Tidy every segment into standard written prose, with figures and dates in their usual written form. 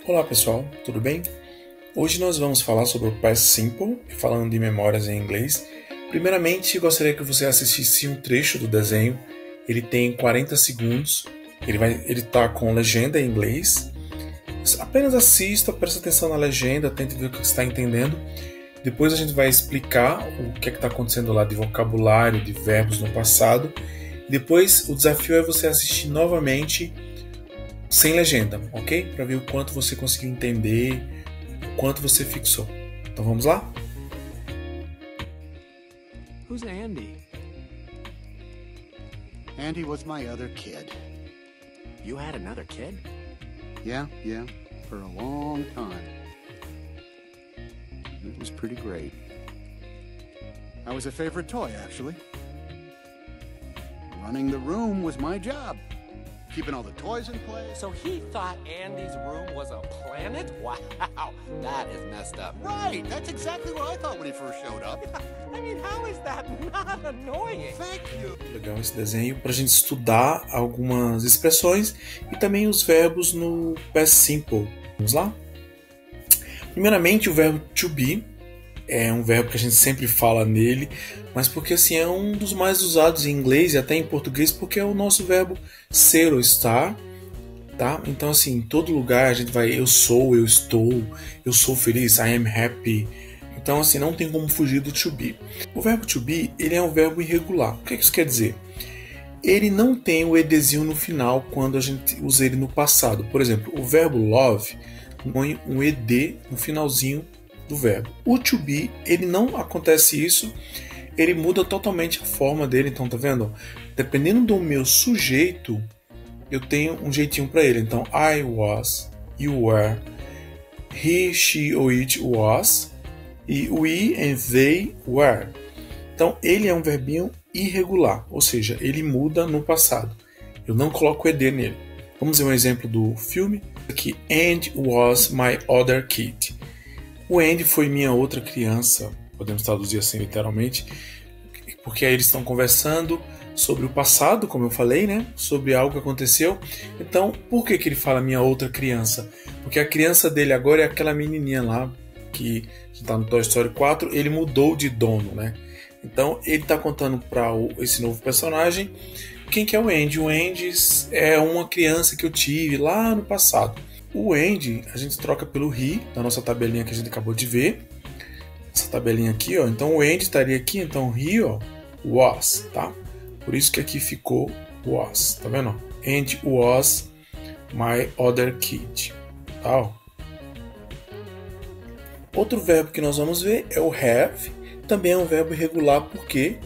Olá pessoal, tudo bem? Hoje nós vamos falar sobre o Past Simple, falando de memórias em inglês. Primeiramente, gostaria que você assistisse um trecho do desenho. Ele tem 40 segundos, ele está com legenda em inglês. Apenas assista, preste atenção na legenda, tente ver o que você está entendendo. Depois a gente vai explicar o que está acontecendo lá de vocabulário, de verbos no passado. Depois o desafio é você assistir novamente sem legenda, ok? Para ver o quanto você conseguiu entender, o quanto você fixou. Então vamos lá? Who's Andy? Andy was my other kid. You had another kid? Yeah, for a long time. It was pretty great. I was a favorite toy, actually. Running the room was my job. Keeping all the toys in place. So he thought Andy's room was a planet? Wow, that is messed up. Right, that's exactly what I thought when he first showed up. I mean, how is that not annoying? Thank you. Legal esse desenho para a gente estudar algumas expressões e também os verbos no Past Simple. Vamos lá? Primeiramente, o verbo to be é um verbo que a gente sempre fala nele, mas porque assim é um dos mais usados em inglês e até em português, porque é o nosso verbo ser ou estar, tá? Então assim, em todo lugar a gente vai eu sou, eu estou, eu sou feliz, I am happy. Então assim, não tem como fugir do to be. O verbo to be, ele é um verbo irregular. O que isso quer dizer? Ele não tem o edzinho no final quando a gente usa ele no passado. Por exemplo, o verbo love põe um ed no finalzinho do verbo. O to be, ele não acontece isso, ele muda totalmente a forma dele. Então, tá vendo? Dependendo do meu sujeito, eu tenho um jeitinho para ele. Então, I was, you were, he, she or it was, e we and they were. Então, ele é um verbinho irregular, ou seja, ele muda no passado. Eu não coloco ed nele. Vamos ver um exemplo do filme. Aqui, Andy was my other kid. O Andy foi minha outra criança, podemos traduzir assim literalmente, porque aí eles estão conversando sobre o passado, como eu falei, né? Sobre algo que aconteceu. Então, por que ele fala minha outra criança? Porque a criança dele agora é aquela menininha lá, que está no Toy Story 4, ele mudou de dono, né? Então, ele está contando para esse novo personagem quem que é o Andy. O Andy é uma criança que eu tive lá no passado. O Andy, a gente troca pelo he, na nossa tabelinha que a gente acabou de ver. Essa tabelinha aqui, ó. Então, o Andy estaria aqui, então he, ó, was, tá? Por isso que aqui ficou was, tá vendo? Andy was my other kid, tá? Ó. Outro verbo que nós vamos ver é o have. Também é um verbo irregular porque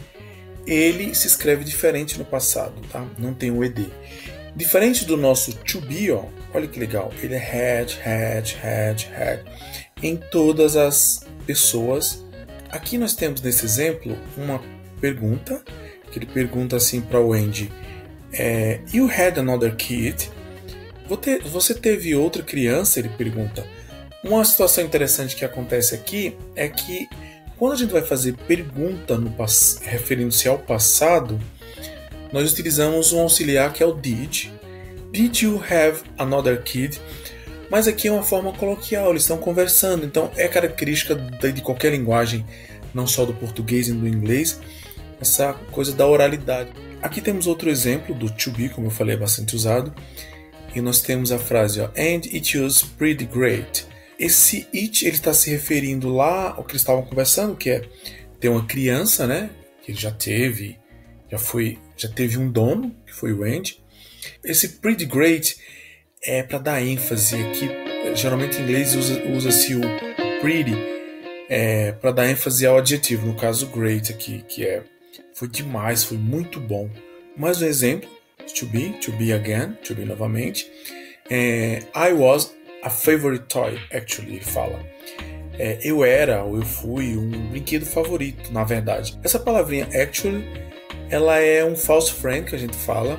ele se escreve diferente no passado, tá? Não tem o ed. Diferente do nosso to be, ó, olha que legal, ele é had. Em todas as pessoas. Aqui nós temos nesse exemplo uma pergunta, que ele pergunta assim para o Andy, you had another kid? Você teve outra criança? Ele pergunta. Uma situação interessante que acontece aqui é que quando a gente vai fazer pergunta referindo-se ao passado, nós utilizamos um auxiliar que é o did. Did you have another kid? Mas aqui é uma forma coloquial, eles estão conversando, então é característica de qualquer linguagem, não só do português e do inglês, essa coisa da oralidade. Aqui temos outro exemplo do to be, como eu falei, é bastante usado, e nós temos a frase, ó, and it was pretty great. Esse it, ele está se referindo lá ao que eles estavam conversando, que é ter uma criança, né, que ele já teve um dono, que foi o Andy. Esse pretty great é para dar ênfase aqui. Geralmente em inglês usa-se o pretty para dar ênfase ao adjetivo. No caso, great aqui, que foi demais, foi muito bom. Mais um exemplo, to be again, to be novamente. I was a favorite toy, actually, ele fala. Eu era ou eu fui um brinquedo favorito, na verdade. Essa palavrinha actually, ela é um false friend que a gente fala,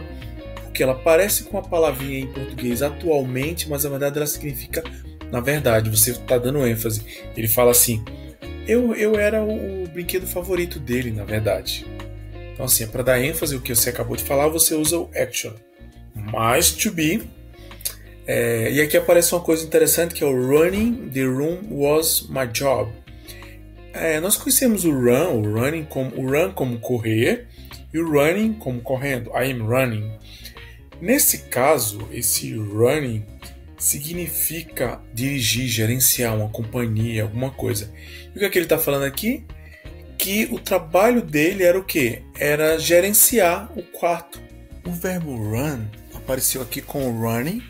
porque ela parece com a palavrinha em português atualmente, mas na verdade ela significa na verdade, você está dando ênfase. Ele fala assim, eu era o brinquedo favorito dele, na verdade. Então assim, para dar ênfase ao que você acabou de falar, você usa o actually. Mas to be E aqui aparece uma coisa interessante que é o running the room was my job. Nós conhecemos o run como correr e o running como correndo. I am running. Nesse caso, esse running significa dirigir, gerenciar uma companhia, alguma coisa. E o que é que ele está falando aqui? Que o trabalho dele era o quê? Era gerenciar o quarto. O verbo run apareceu aqui com o running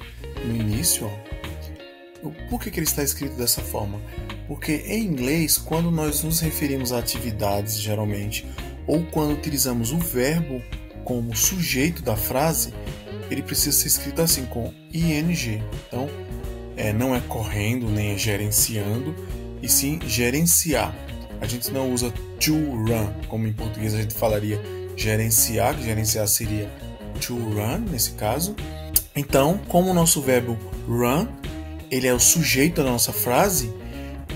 no início. Ó. Por que ele está escrito dessa forma? Porque em inglês, quando nós nos referimos a atividades, geralmente, ou quando utilizamos o verbo como sujeito da frase, ele precisa ser escrito assim, com ing. Então, não é correndo, nem é gerenciando, e sim gerenciar. A gente não usa to run, como em português a gente falaria gerenciar, que gerenciar seria to run, nesse caso. Então, como o nosso verbo run, ele é o sujeito da nossa frase,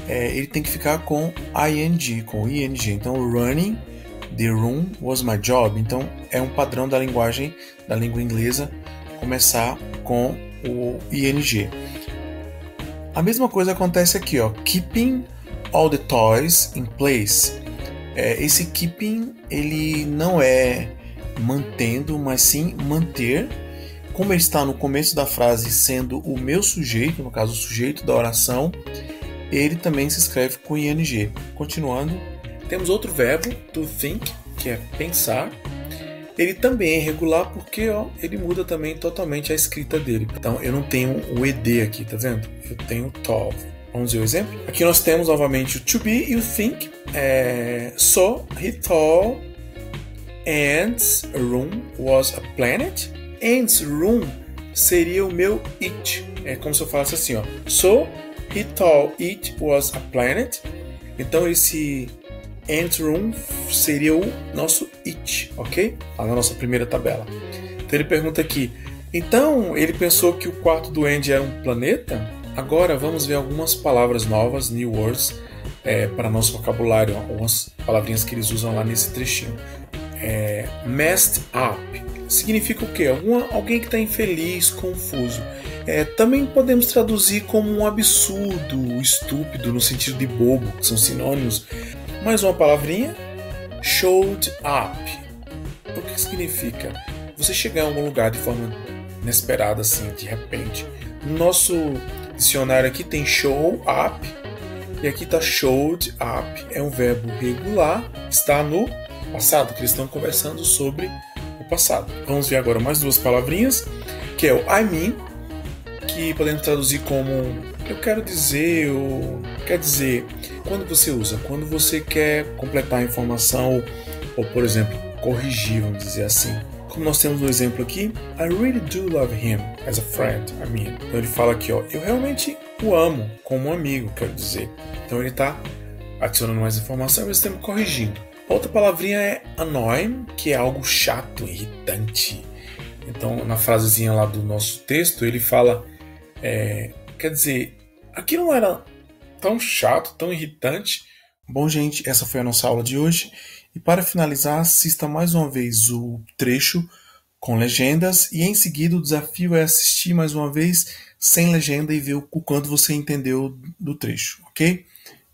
ele tem que ficar com ing, com ing. Então, running the room was my job. Então, é um padrão da linguagem, da língua inglesa, começar com o ing. A mesma coisa acontece aqui, ó, keeping all the toys in place. Esse keeping, ele não é mantendo, mas sim manter. Como ele está no começo da frase sendo o meu sujeito, no caso o sujeito da oração, ele também se escreve com ing. Continuando, temos outro verbo, to think, que é pensar. Ele também é irregular porque ele muda também totalmente a escrita dele. Então eu não tenho o ed aqui, tá vendo? Eu tenho thought. Vamos ver o exemplo? Aqui nós temos novamente o to be e o think. So he thought Ant's room was a planet. Ant's room seria o meu it. É como se eu falasse assim, ó. So he thought it was a planet. Então esse Ant's room seria o nosso it, ok? Lá na nossa primeira tabela. Então ele pergunta aqui. Então ele pensou que o quarto do Andy era um planeta? Agora vamos ver algumas palavras novas, new words, para nosso vocabulário, algumas palavrinhas que eles usam lá nesse trechinho. Messed up significa o quê? Alguém que está infeliz, confuso. Também podemos traduzir como um absurdo, estúpido, no sentido de bobo, que são sinônimos. Mais uma palavrinha, showed up. O que significa? Você chegar em algum lugar de forma inesperada, assim, de repente. No nosso dicionário aqui tem show up e aqui está showed up. É um verbo regular, está no passado, que eles estão conversando sobre o passado. Vamos ver agora mais duas palavrinhas, que é o I mean, que podemos traduzir como eu quero dizer, ou quer dizer, quando você usa, quando você quer completar a informação ou, por exemplo, corrigir, vamos dizer assim. Como nós temos no exemplo aqui, I really do love him as a friend, I mean. Então ele fala aqui, ó, eu realmente o amo como um amigo, quero dizer. Então ele está adicionando mais informação e nós estamos corrigindo. Outra palavrinha é annoying, que é algo chato, irritante. Então na frasezinha lá do nosso texto ele fala, quer dizer, aqui não era tão chato, tão irritante. Bom, gente, essa foi a nossa aula de hoje. E para finalizar, assista mais uma vez o trecho com legendas e em seguida o desafio é assistir mais uma vez sem legenda e ver o quanto você entendeu do trecho, ok?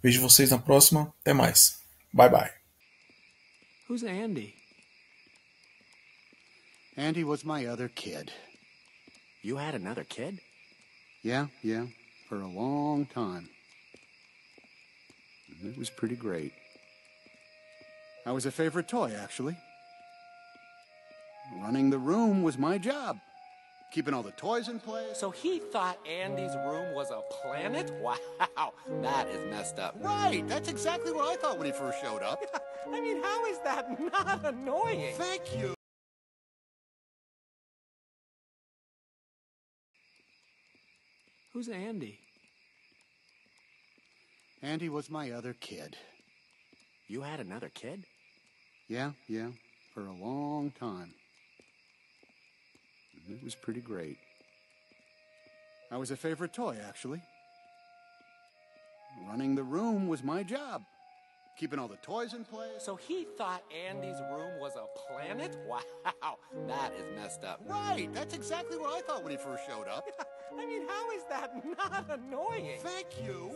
Vejo vocês na próxima. Até mais. Bye, bye. Who's Andy? Andy was my other kid. You had another kid? Yeah, for a long time. It was pretty great. I was a favorite toy, actually. Running the room was my job. Keeping all the toys in place. So he thought Andy's room was a planet? Wow, that is messed up. Right, that's exactly what I thought when he first showed up. I mean, how is that not annoying? Thank you. Who's Andy? Andy was my other kid. You had another kid? Yeah, for a long time. It was pretty great. I was a favorite toy, actually. Running the room was my job. Keeping all the toys in place. So he thought Andy's room was a planet? Wow, that is messed up. Right, that's exactly what I thought when he first showed up. I mean, how is that not annoying? Thank you.